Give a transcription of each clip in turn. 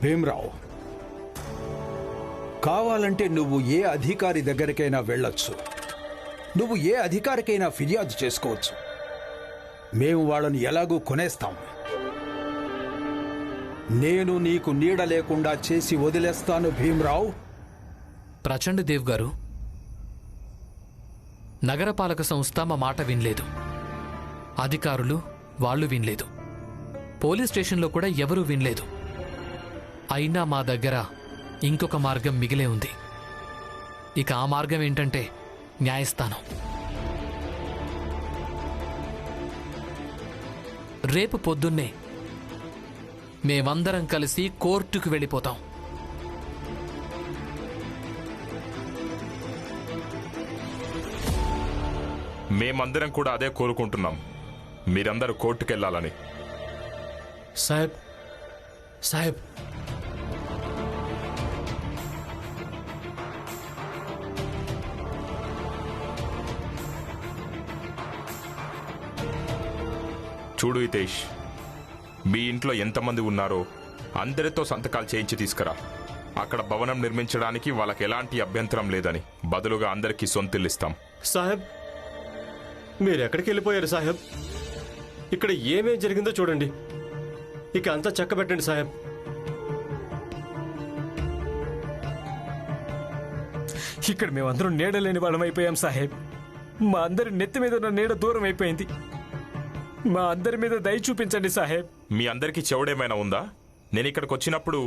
భీమ్రావ్, కావాలంటే నువ్వు ఏ అధికారి దగ్గరికైనా వెళ్ళొచ్చు, నువ్వు ఏ అధికారికైనా ఫిర్యాదు చేసుకోవచ్చు. మేము వాళ్ళని ఎలాగూ కొనేస్తాం. నేను నీకు నీడ లేకుండా చేసి వదిలేస్తాను భీమ్రావ్. ప్రచండ్ దేవ్ గారు, నగరపాలక సంస్థ మా మాట వినలేదు, అధికారులు వాళ్ళు వినలేదు, పోలీస్ స్టేషన్లో కూడా ఎవరూ వినలేదు. అయినా మా దగ్గర ఇంకొక మార్గం మిగిలే ఉంది. ఇక ఆ మార్గం ఏంటంటే న్యాయస్థానం. రేపు పొద్దున్నే మేమందరం కలిసి కోర్టుకు వెళ్ళిపోతాం. మేమందరం కూడా అదే కోరుకుంటున్నాం, మీరందరూ కోర్టుకెళ్లాలని. సాహెబ్ సాహెబ్ చూడు హితేష్, మీ ఇంట్లో ఎంతమంది ఉన్నారో అందరితో సంతకాలు చేయించి తీసుకురా. అక్కడ భవనం నిర్మించడానికి వాళ్ళకి ఎలాంటి అభ్యంతరం లేదని, బదులుగా అందరికీ సొంతిల్లిస్తాం. సాహెబ్, మీరెక్కడికి వెళ్ళిపోయారు సాహెబ్? ఇక్కడ ఏమేం జరిగిందో చూడండి. ఇక అంతా చక్కబెట్టండి సాహెబ్. ఇక్కడ మేమందరం నీడలేని వాళ్ళం అయిపోయాం సాహెబ్. మా అందరి నెత్తి మీద ఉన్న నీడ దూరం అయిపోయింది. మా అందరి మీద దయ చూపించండి సాహెబ్. మీ అందరికీ చెవుడేమైనా ఉందా? నేను ఇక్కడికి వచ్చినప్పుడు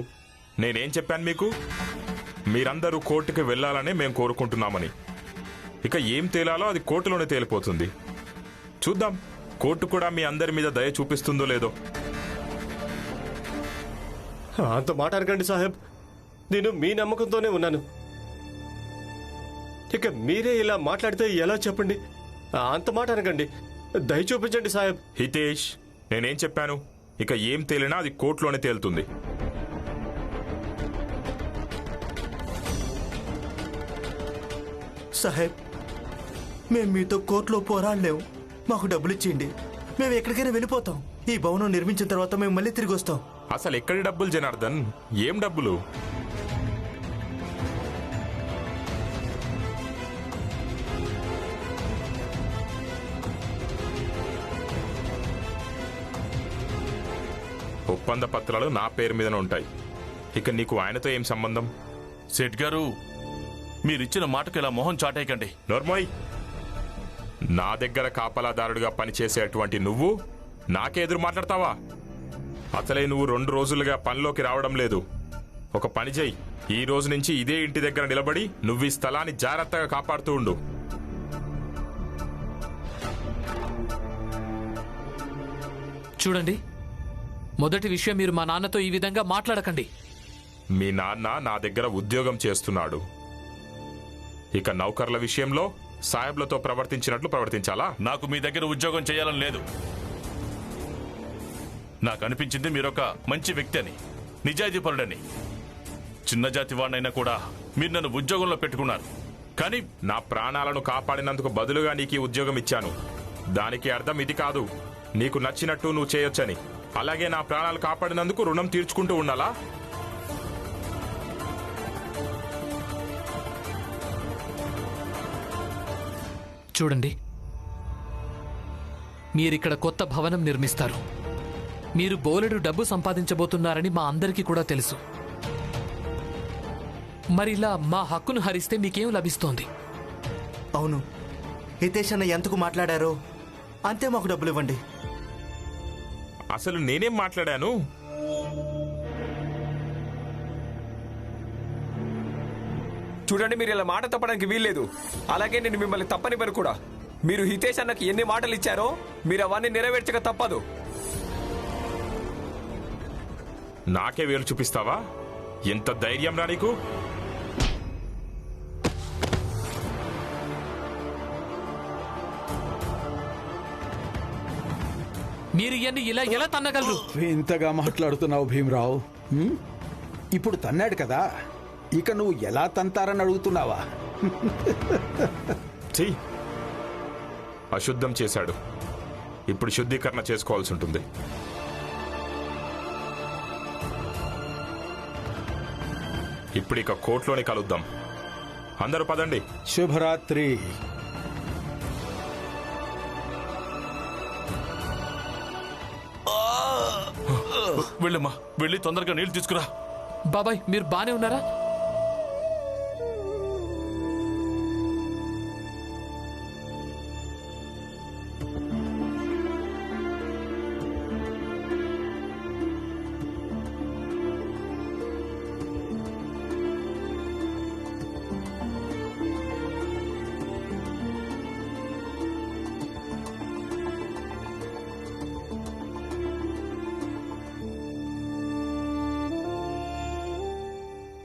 నేనేం చెప్పాను మీకు? మీరందరూ కోర్టుకి వెళ్లాలనే మేము కోరుకుంటున్నామని. ఇక ఏం తేలాలో అది కోర్టులోనే తేలిపోతుంది. చూద్దాం, కోర్టు కూడా మీ అందరి మీద దయ చూపిస్తుందో లేదో. అంత మాట అనకండి సాహెబ్. నేను మీ నమ్మకంతోనే ఉన్నాను. ఇక మీరే ఇలా మాట్లాడితే ఎలా చెప్పండి? అంత మాట అనకండి, దయ చూపించండి సాహెబ్. హితేష్, నేనేం చెప్పాను? ఇక ఏం తేలినా అది కోర్టులోనే తేలుతుంది. సాహెబ్, మేము మీతో కోర్టులో పోరాడలేము. మాకు డబ్బులు ఇచ్చేయండి, మేము ఎక్కడికైనా వెళ్ళిపోతాం. ఈ భవనం నిర్మించిన తర్వాత మేము మళ్ళీ తిరిగి వస్తాం. అసలు ఎక్కడి డబ్బులు జనార్దన్? ఏం డబ్బులు? ఒప్పంద పత్రాలు నా పేరు మీదనే ఉంటాయి. ఇక నీకు ఆయనతో ఏం సంబంధం? సేట్ గారు, మీరిచ్చిన మాటకు ఇలా మొహం చాటేయకండి. నోర్మోయ్, నా దగ్గర కాపలాదారుడిగా పనిచేసేటువంటి నువ్వు నాకెదురు మాట్లాడతావా? అసలే నువ్వు 2 రోజులుగా పనిలోకి రావడం లేదు. ఒక పని చెయ్యి, ఈ రోజు నుంచి ఇదే ఇంటి దగ్గర నిలబడి నువ్వు ఈ స్థలాన్ని జాగ్రత్తగా కాపాడుతూ ఉండు. చూడండి, మొదటి విషయం, మీరు మా నాన్నతో ఈ విధంగా మాట్లాడకండి. మీ నాన్న నా దగ్గర ఉద్యోగం చేస్తున్నాడు. ఇక నౌకర్ల విషయంలో సాహెబ్లతో ప్రవర్తించినట్లు ప్రవర్తించాలా? నాకు మీ దగ్గర ఉద్యోగం చేయాలని లేదు. నాకు అనిపించింది మీరొక మంచి వ్యక్తి అని, నిజాయితీపరుడని. చిన్న జాతి వాడినైనా కూడా మీరు నన్ను ఉద్యోగంలో పెట్టుకున్నారు. కానీ నా ప్రాణాలను కాపాడినందుకు బదులుగా నీకు ఈ ఉద్యోగం ఇచ్చాను. దానికి అర్థం ఇది కాదు, నీకు నచ్చినట్టు నువ్వు చేయొచ్చని. అలాగే నా ప్రాణాలు కాపాడినందుకు రుణం తీర్చుకుంటూ ఉండాలా? చూడండి, మీరిక్కడ కొత్త భవనం నిర్మిస్తారు. మీరు బోలెడు డబ్బు సంపాదించబోతున్నారని మా అందరికీ కూడా తెలుసు. మరిలా మా హక్కును హరిస్తే మీకేం లభిస్తోంది? అవును, హితేష్ అన్న ఎంతకు మాట్లాడారో అంతే మాకు డబ్బులు ఇవ్వండి. అసలు నేనేం మాట్లాడాను? చూడండి, మీరు ఇలా మాట తప్పడానికి వీల్లేదు. అలాగే నేను మిమ్మల్ని తప్పనివ్వను కూడా. మీరు హితేష్ అన్నకి ఎన్ని మాటలు ఇచ్చారో మీరు అవన్నీ నెరవేర్చక తప్పదు. నాకే వేలు చూపిస్తావా? ఎంత ధైర్యం రా నీకు? మీరు ఇవన్నీ ఇలా ఎలా తన్నగలరు? ఇంతగా మాట్లాడుతున్నావు భీమ్రావ్. ఇప్పుడు తన్నాడు కదా, ఇక నువ్వు ఎలా తంతారని అడుగుతున్నావా? చెయ్యి. అశుద్ధం చేశాడు, ఇప్పుడు శుద్ధీకరణ చేసుకోవాల్సి ఉంటుంది. ఇప్పుడిక కోర్టులోని కలుద్దాం. అందరూ పదండి. శుభరాత్రి. వెళ్ళమ్మా, వెళ్ళి తొందరగా నీళ్లు తీసుకురా. బాబాయ్ మీరు బానే ఉన్నారా?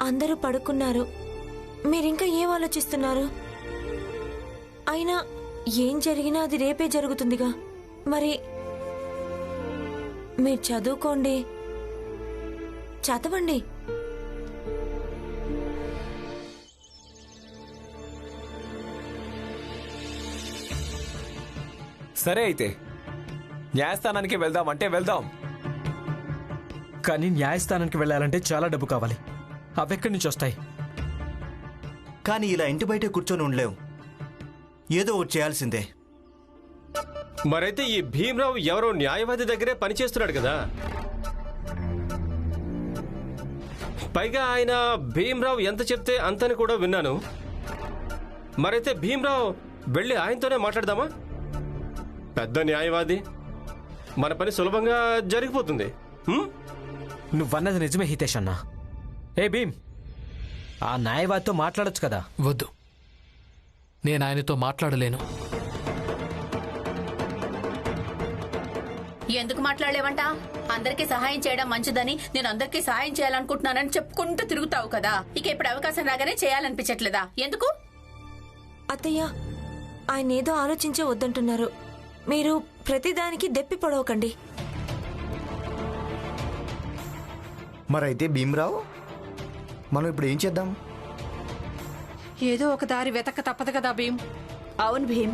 అందరూ పడుకున్నారు. మీరింకా ఏం ఆలోచిస్తున్నారు? అయినా ఏం జరిగినా అది రేపే జరుగుతుందిగా. మరి మీరు చదువుకోండి, చదవండి. సరే అయితే న్యాయస్థానానికి వెళ్దాం అంటే వెళ్దాం. కానీ న్యాయస్థానానికి వెళ్ళాలంటే చాలా డబ్బు కావాలి. అవెక్కడి నుంచి వస్తాయి? కానీ ఇలా ఇంటి బయటే కూర్చొని ఉండలేం. ఏదో ఒకటి చేయాల్సిందే. మరైతే ఈ భీమరావు ఎవరో న్యాయవాది దగ్గరే పనిచేస్తున్నాడు కదా. పైగా ఆయన భీమరావు ఎంత చెప్తే అంతని కూడా విన్నాను. మరైతే భీమరావు వెళ్ళి ఆయనతోనే మాట్లాడదామా? పెద్ద న్యాయవాది, మన పని సులభంగా జరిగిపోతుంది. నువ్వన్నది నిజమే హితేష్ అన్నా. ఏ భీమ్, ఆ న్యాయవాదితో మాట్లాడొచ్చు కదా. వద్దు, నేను ఆయనతో మాట్లాడలేను. ఎందుకు మాట్లాడలేవంట? అందరికీ సహాయం చేయడం మంచిదని, నేను అందరికీ సహాయం చేయాలనుకుంటున్నానని చెప్పుకుంటూ తిరుగుతావు కదా. ఇక ఇప్పుడు అవకాశం రాగానే చేయాలనిపించట్లేదా? ఎందుకు? అత్తయ్య, ఆయన ఏదో ఆలోచించే వద్దంటున్నారు. మీరు ప్రతిదానికి దెప్పి పొడవకండి. మరైతే భీమరావు, మనం ఇప్పుడు ఏం చేద్దాం? ఏదో ఒక దారి వెతక తప్పదు కదా భీమ్. అవును భీమ్,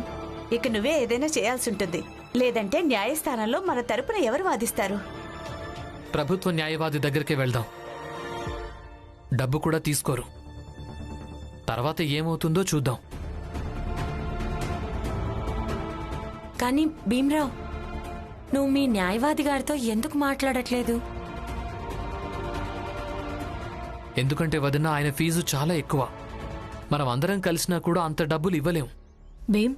ఇక నువ్వే ఏదైనా చేయాల్సి ఉంటుంది. లేదంటే న్యాయస్థానంలో మన తరపున ఎవరు వాదిస్తారు? ప్రభుత్వ న్యాయవాది దగ్గరికి వెళ్దాం. డబ్బు కూడా తీసుకోరు. తర్వాత ఏమవుతుందో చూద్దాం. కానీ భీమరావు, నువ్వు మీ న్యాయవాది గారితో ఎందుకు మాట్లాడట్లేదు? ఎందుకంటే వదిన, ఆయన ఫీజు చాలా ఎక్కువ. మనం అందరం కలిసినా కూడా అంత డబ్బులు ఇవ్వలేం. భీమ్,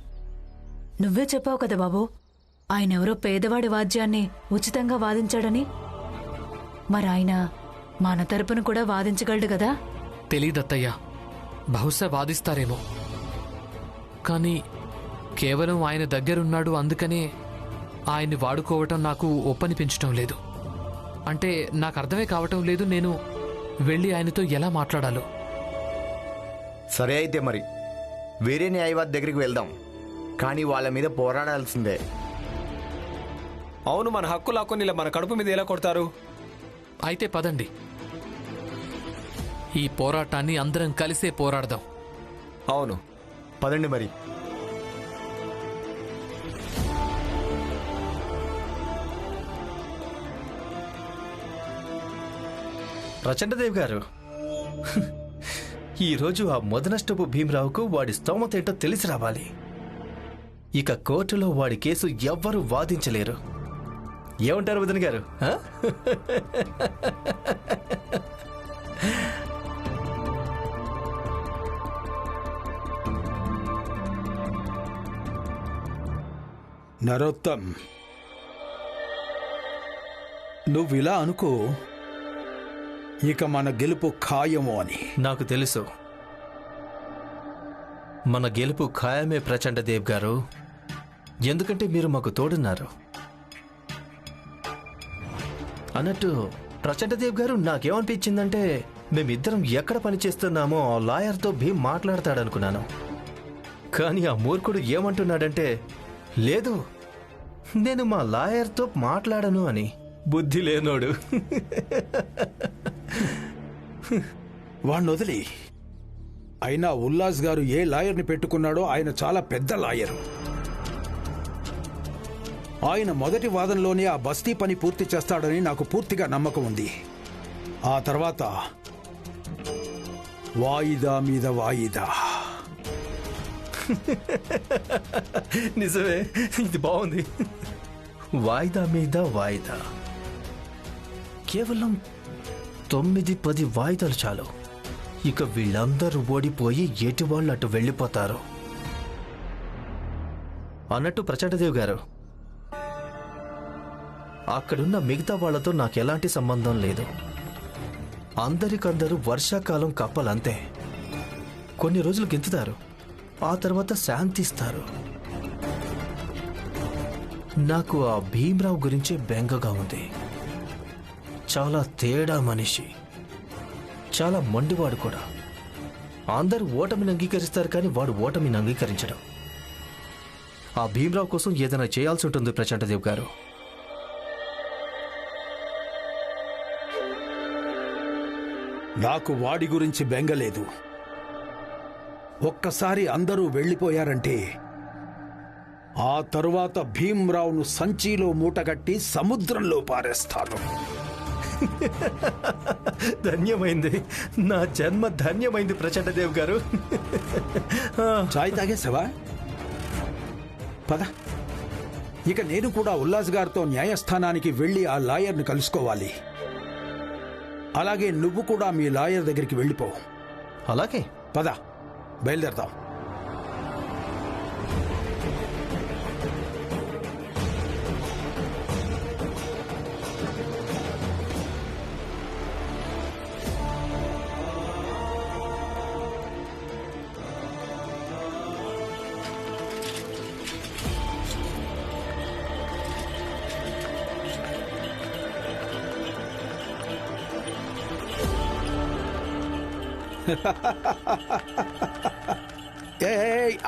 నువ్వే చెప్పావు కదా బాబు, ఆయనెవరో పేదవాడి వాద్యాన్ని ఉచితంగా వాదించాడని. మరి ఆయన మన తరపున కూడా వాదించగలడు కదా. తెలీదత్తయ్యా, బహుశా వాదిస్తారేమో. కానీ కేవలం ఆయన దగ్గరున్నాడు అందుకనే ఆయన్ని వాడుకోవటం నాకు ఒప్పనిపించటం లేదు. అంటే నాకు అర్థమే కావటం లేదు నేను వెళ్ళి ఆయనతో ఎలా మాట్లాడాలో. సరే అయితే మరి వేరే న్యాయవాది దగ్గరికి వెళ్దాం. కానీ వాళ్ళ మీద పోరాడాల్సిందే. అవును, మన హక్కు లాక్కొని ఇలా మన కడుపు మీద ఎలా కొడతారు? అయితే పదండి, ఈ పోరాటాన్ని అందరం కలిసే పోరాడదాం. అవును, పదండి మరి. ప్రచండదేవ్ గారు, ఈరోజు ఆ మొదనష్టపు భీమరావుకు వాడి స్తోమత ఏంటో తెలిసి రావాలి. ఇక కోర్టులో వాడి కేసు ఎవ్వరూ వాదించలేరు. ఏమంటారు వదిన గారు? నరోత్తం, నువ్విలా అనుకో, ఇక మన గెలుపు ఖాయము అని. నాకు తెలుసు, మన గెలుపు ఖాయమే ప్రచండదేవ్ గారు. ఎందుకంటే మీరు మాకు తోడున్నారు. అన్నట్టు ప్రచండదేవ్ గారు, నాకేమనిపించిందంటే మేమిద్దరం ఎక్కడ పనిచేస్తున్నామో ఆ లాయర్తో భీమ్ మాట్లాడతాడనుకున్నాను. కానీ ఆ మూర్ఖుడు ఏమంటున్నాడంటే, లేదు, నేను మా లాయర్తో మాట్లాడను అని. బుద్ధి లేనోడు. వాణ్ణి వదిలి. అయినా ఉల్లాస్ గారు ఏ లాయర్ని పెట్టుకున్నాడో ఆయన చాలా పెద్ద లాయర్. ఆయన మొదటి వాదనలోనే ఆ బస్తీ పని పూర్తి చేస్తాడని నాకు పూర్తిగా నమ్మకం ఉంది. ఆ తర్వాత వాయిదా మీద వాయిదా. నిజమే, ఇది బాగుంది. వాయిదా మీద వాయిదా. కేవలం 9-10 వాయిదాలు చాలు. ఇక వీళ్ళందరూ ఓడిపోయి ఎటు వాళ్ళు అటు వెళ్ళిపోతారు. అన్నట్టు ప్రచండదేవ్ గారు, అక్కడున్న మిగతా వాళ్లతో నాకు ఎలాంటి సంబంధం లేదు. అందరికందరూ వర్షాకాలం కప్పలంతే. కొన్ని రోజులు గెంతుతారు, ఆ తర్వాత శాంతిస్తారు. నాకు ఆ భీమ్రావు గురించే బెంగగా ఉంది. చాలా తేడా మనిషి, చాలా మొండివాడు కూడా. అందరూ ఓటమిని అంగీకరిస్తారు, కానీ వాడు ఓటమిని అంగీకరించడం. ఆ భీమ్రావు కోసం ఏదైనా చేయాల్సి ఉంటుంది ప్రచండదేవ్ గారు. నాకు వాడి గురించి బెంగలేదు. ఒక్కసారి అందరూ వెళ్ళిపోయారంటే ఆ తరువాత భీమ్రావును సంచిలో మూటగట్టి సముద్రంలో పారేస్తాను. ధన్యమైంది, నా జన్మ ధన్యమైంది ప్రచండదేవ్ గారు. చాయ్ తాగేసావా? పద. ఇక నేను కూడా ఉల్లాస్ గారితో న్యాయస్థానానికి వెళ్ళి ఆ లాయర్ని కలుసుకోవాలి. అలాగే నువ్వు కూడా మీ లాయర్ దగ్గరికి వెళ్ళిపో. అలాగే, పద, బయలుదేరదాం.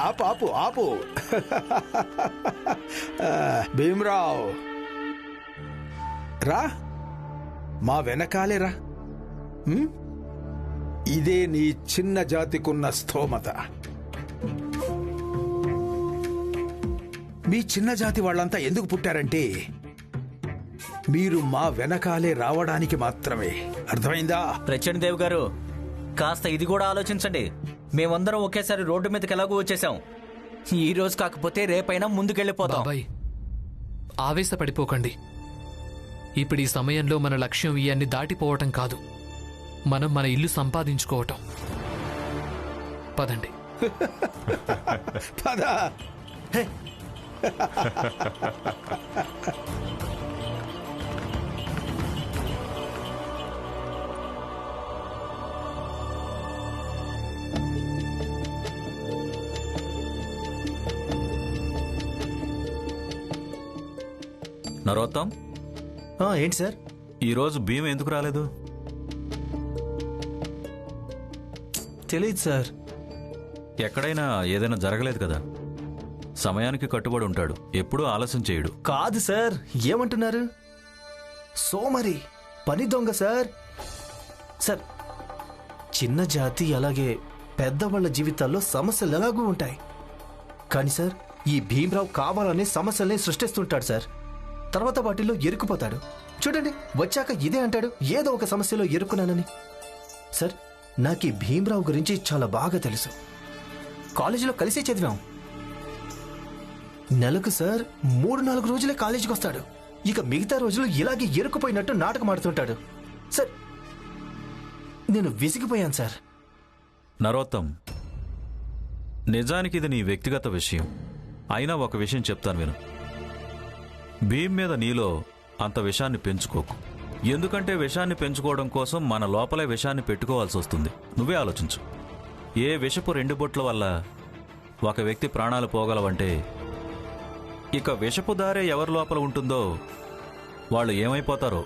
ఆపు ఆపు ఆపు. భీమ్రావ్ రా, మా వెనకాలే రా. ఇదే నీ చిన్న జాతికున్న స్థోమత. మీ చిన్న జాతి వాళ్ళంతా ఎందుకు పుట్టారంటే మీరు మా వెనకాలే రావడానికి మాత్రమే. అర్థమైందా? ప్రచండదేవ్ గారు, కాస్త ఇది కూడా ఆలోచించండి. మేమందరం ఒకేసారి రోడ్డు మీదకి ఎలాగో వచ్చేసాం. ఈ రోజు కాకపోతే రేపైనా ముందుకెళ్ళిపోతాం. బాబాయ్, ఆవేశపడిపోకండి. ఇప్పుడు ఈ సమయంలో మన లక్ష్యం ఇవన్నీ దాటిపోవటం కాదు, మనం మన ఇల్లు సంపాదించుకోవటం. పదండి. పద. నరోత్తం, ఏంటి సార్? ఈరోజు భీమ్ ఎందుకు రాలేదు? తెలియదు సార్. ఎక్కడైనా ఏదైనా జరగలేదు కదా? సమయానికి కట్టుబడి ఉంటాడు, ఎప్పుడూ ఆలస్యం చేయడు. కాదు సార్, ఏమంటున్నారు? సోమరి, పని దొంగ సార్. సార్, చిన్న జాతి అలాగే పెద్దవాళ్ల జీవితాల్లో సమస్యలు ఎలాగూ ఉంటాయి. కానీ సార్, ఈ భీమ్రావు కావాలనే సమస్యల్ని సృష్టిస్తుంటాడు సార్. తర్వాత వాటిల్లో ఇరుక్కుపోతాడు. చూడండి, వచ్చాక ఇదే అంటాడు, ఏదో ఒక సమస్యలో ఇరుక్కున్నానని. సార్, నాకు ఈ భీమ్రావు గురించి చాలా బాగా తెలుసు. కాలేజీలో కలిసే చదివాం. నెలకు సార్ 3-4 రోజులే కాలేజీకి వస్తాడు. ఇక మిగతా రోజులు ఇలాగే ఇరుక్కుపోయినట్టు నాటకం ఆడుతుంటాడు. సార్, నేను విసిగిపోయాను సార్. నరోత్తం, నిజానికి ఇది నీ వ్యక్తిగత విషయం. అయినా ఒక విషయం చెప్తాను విను. భీమ్ మీద నీలో అంత విషాన్ని పెంచుకోకు. ఎందుకంటే విషాన్ని పెంచుకోవడం కోసం మన లోపలే విషాన్ని పెట్టుకోవాల్సి వస్తుంది. నువ్వే ఆలోచించు. ఏ విషపు 2 బొట్ల వల్ల ఒక వ్యక్తి ప్రాణాలు పోగలవంటే ఇక విషపు దారే ఎవరి లోపల ఉంటుందో వాళ్ళు ఏమైపోతారో.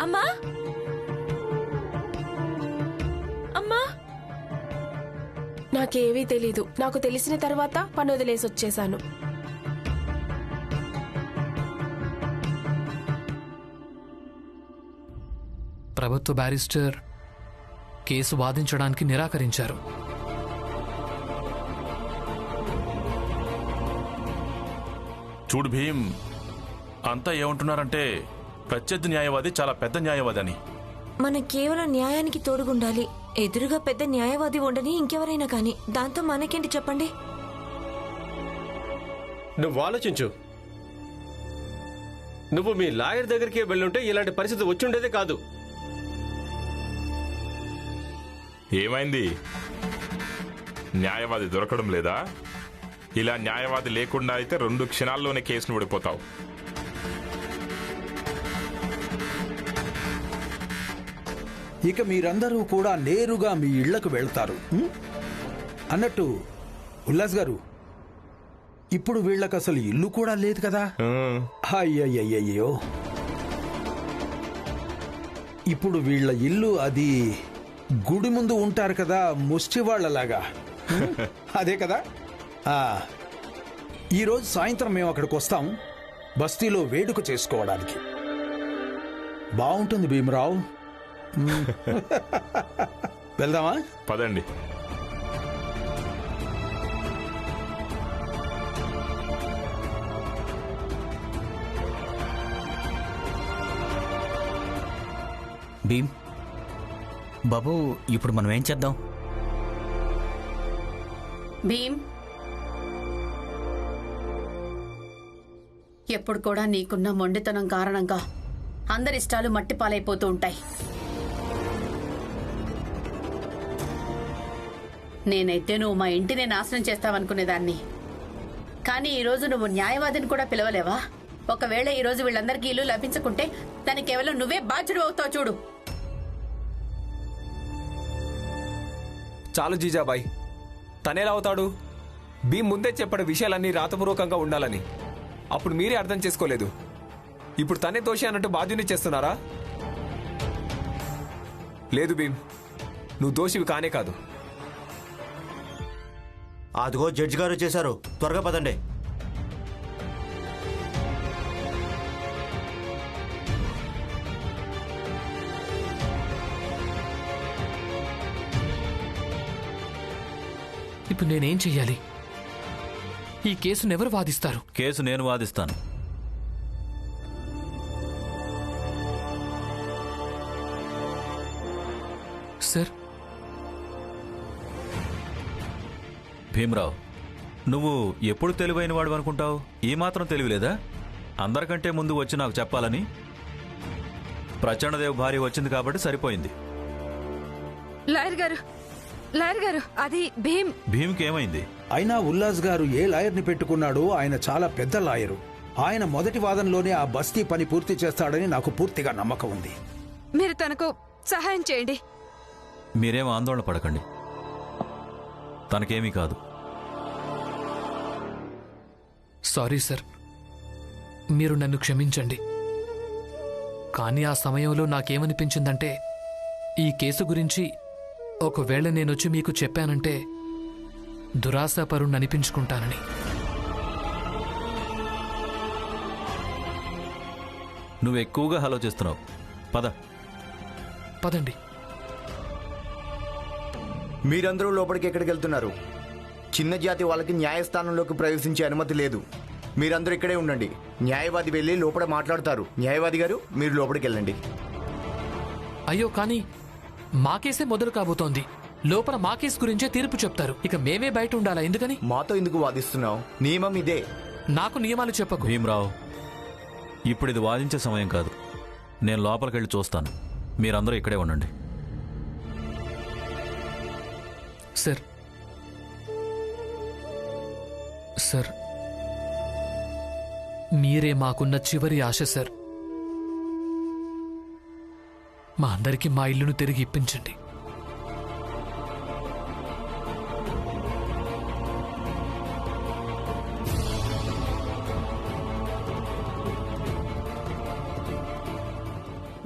అమ్మా, అమ్మా, నాకేమీ తెలీదు. నాకు తెలిసిన తర్వాత పని వదిలేసి వచ్చేశాను. ప్రభుత్వ బ్యారిస్టర్ కేసు వాదించడానికి నిరాకరించారు. చూడు భీం, అంతా ఏమంటున్నారంటే ప్రత్యర్థి న్యాయవాది చాలా పెద్ద న్యాయవాది అని. మనం కేవలం న్యాయానికి తోడుగుండాలి. ఎదురుగా పెద్ద న్యాయవాది ఉండని ఇంకెవరైనా కానీ దాంతో మనకేంటి చెప్పండి. నువ్వు ఆలోచించు. నువ్వు మీ లాయర్ దగ్గరికి వెళ్ళుంటే ఇలాంటి పరిస్థితి వచ్చుండేదే కాదు. ఏమైంది? న్యాయవాది దొరకడం లేదా? ఇలా న్యాయవాది లేకుండా అయితే 2 క్షణాల్లోనే కేసును ఓడిపోతావు. ఇక మీరందరూ కూడా నేరుగా మీ ఇళ్లకు వెళ్తారు. అన్నట్టు ఉల్లాస్ గారు, ఇప్పుడు వీళ్ళకి అసలు ఇల్లు కూడా లేదు కదా? అయ్యయ్యయ్యో, ఇప్పుడు వీళ్ళ ఇల్లు అది గుడి ముందు ఉంటారు కదా, ముష్టి వాళ్ళలాగా. అదే కదా? ఈరోజు సాయంత్రం మేము అక్కడికి వస్తాం, బస్తీలో వేడుక చేసుకోవడానికి. బాగుంటుంది భీమరావు. వెళ్దామా? పదండి. భీమ్, బాబు, ఇప్పుడు మనం ఏం చేద్దాం? భీమ్, ఎప్పుడు కూడా నీకున్న మొండితనం కారణంగా అందరి ఇష్టాలు మట్టి పాలైపోతూ ఉంటాయి. నేనైతే నువ్వు మా ఇంటిని నాశనం చేస్తావనుకునేదాన్ని, కానీ ఈరోజు నువ్వు న్యాయవాదిని కూడా పిలవలేవా? ఒకవేళ ఈరోజు వీళ్ళందరికీ ఇల్లు లభించకుంటే దానికి కేవలం నువ్వే బాధ్యుడు అవుతావు. చూడు. చాలు జీజాబాయ్, తనేలా అవుతాడు? భీమ్ ముందే చెప్పాడు విషయాలన్నీ రాతపూర్వకంగా ఉండాలని. అప్పుడు మీరే అర్థం చేసుకోలేదు. ఇప్పుడు తనే దోషి అన్నట్టు బాధ్యుని చేస్తున్నారా? లేదు భీమ్, నువ్వు దోషివి కానే కాదు. అదిగో జడ్జి గారు వచ్చేశారు, త్వరగా పదండి. ఇప్పుడు నేనేం చెయ్యాలి? ఈ కేసును ఎవరు వాదిస్తారు? కేసు నేను వాదిస్తాను. సార్, భీమరావు, నువ్వు ఎప్పుడు తెలివైన వాడు అనుకుంటావు? ఈ మాత్రం తెలివిలేదా? అందరికంటే ముందు వచ్చి నాకు చెప్పాలని. ప్రచండదేవ్ భార్య వచ్చింది కాబట్టి సరిపోయింది. లాయర్ గారు, అది భీమ్కి ఏమైంది? అయినా ఉల్లాస్ గారు ఏ లాయర్ని పెట్టుకున్నాడో ఆయన చాలా పెద్ద లాయరు. ఆయన మొదటి వాదనలోనే ఆ బస్తీ పని పూర్తి చేస్తాడని నాకు పూర్తిగా నమ్మకం ఉంది. మీరు తనకు సహాయం చేయండి. మీరేం ఆందోళన పడకండి, తనకేమీ కాదు. సారీ సార్, మీరు నన్ను క్షమించండి. కానీ ఆ సమయంలో నాకేమనిపించిందంటే, ఈ కేసు గురించి ఒకవేళ నేనొచ్చి మీకు చెప్పానంటే దురాశాపరుణ్ణి అనిపించుకుంటానని. నువ్వు ఎక్కువగా ఆలోచిస్తున్నావు. పదండి. మీరందరూ లోపలికి ఎక్కడికి వెళ్తున్నారు? చిన్న జాతి వాళ్ళకి న్యాయస్థానంలోకి ప్రవేశించే అనుమతి లేదు. మీరందరూ ఇక్కడే ఉండండి. న్యాయవాది వెళ్ళి లోపల మాట్లాడతారు. న్యాయవాది గారు, మీరు లోపలికి వెళ్ళండి. అయ్యో, కానీ మా కేసే మొదలు కాబోతోంది. లోపల మా కేసు గురించే తీర్పు చెప్తారు. ఇక మేమే బయట ఉండాలా? ఎందుకని? మాతో ఎందుకు వాదిస్తున్నావు? నియమం ఇదే. నాకు నియమాలు చెప్పకు. భీమరావు, ఇప్పుడు ఇది వాదించే సమయం కాదు. నేను లోపలికెళ్ళి చూస్తాను. మీరందరూ ఇక్కడే ఉండండి. సార్, మీరే మాకున్న చివరి ఆశ సార్. మా అందరికీ మా ఇల్లును తిరిగి ఇప్పించండి.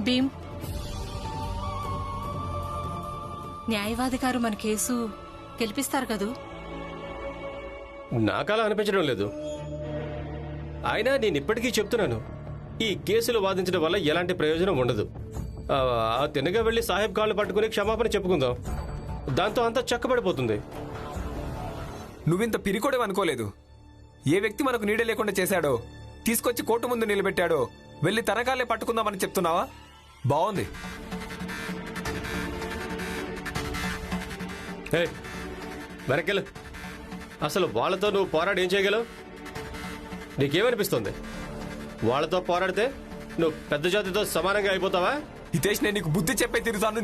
భీమ్, న్యాయవాది గారు మన కేసు గెలిపిస్తారు కదూ? నాకలా అనిపించడం లేదు. అయినా నేను ఇప్పటికీ చెప్తున్నాను, ఈ కేసులు వాదించడం వల్ల ఎలాంటి ప్రయోజనం ఉండదు. ఆ తిన్నగా వెళ్ళి సాహెబ్ కాళ్ళు పట్టుకుని క్షమాపణ చెప్పుకుందాం. దాంతో అంతా చక్కబడిపోతుంది. నువ్వింత పిరికోడేవి అనుకోలేదు. ఏ వ్యక్తి మనకు నీడ లేకుండా చేశాడో, తీసుకొచ్చి కోర్టు ముందు నిలబెట్టాడో వెళ్ళి తనకాలే పట్టుకుందామని చెప్తున్నావా? బాగుంది. వెనకెళ్ళు. అసలు వాళ్ళతో నువ్వు పోరాడి ఏం చేయగలవు? నీకేమనిపిస్తుంది? వాళ్ళతో పోరాడితే నువ్వు పెద్ద జాతితో సమానంగా అయిపోతావా? హితేష్, నేను నీకు బుద్ధి చెప్పే తిరుగుతాను.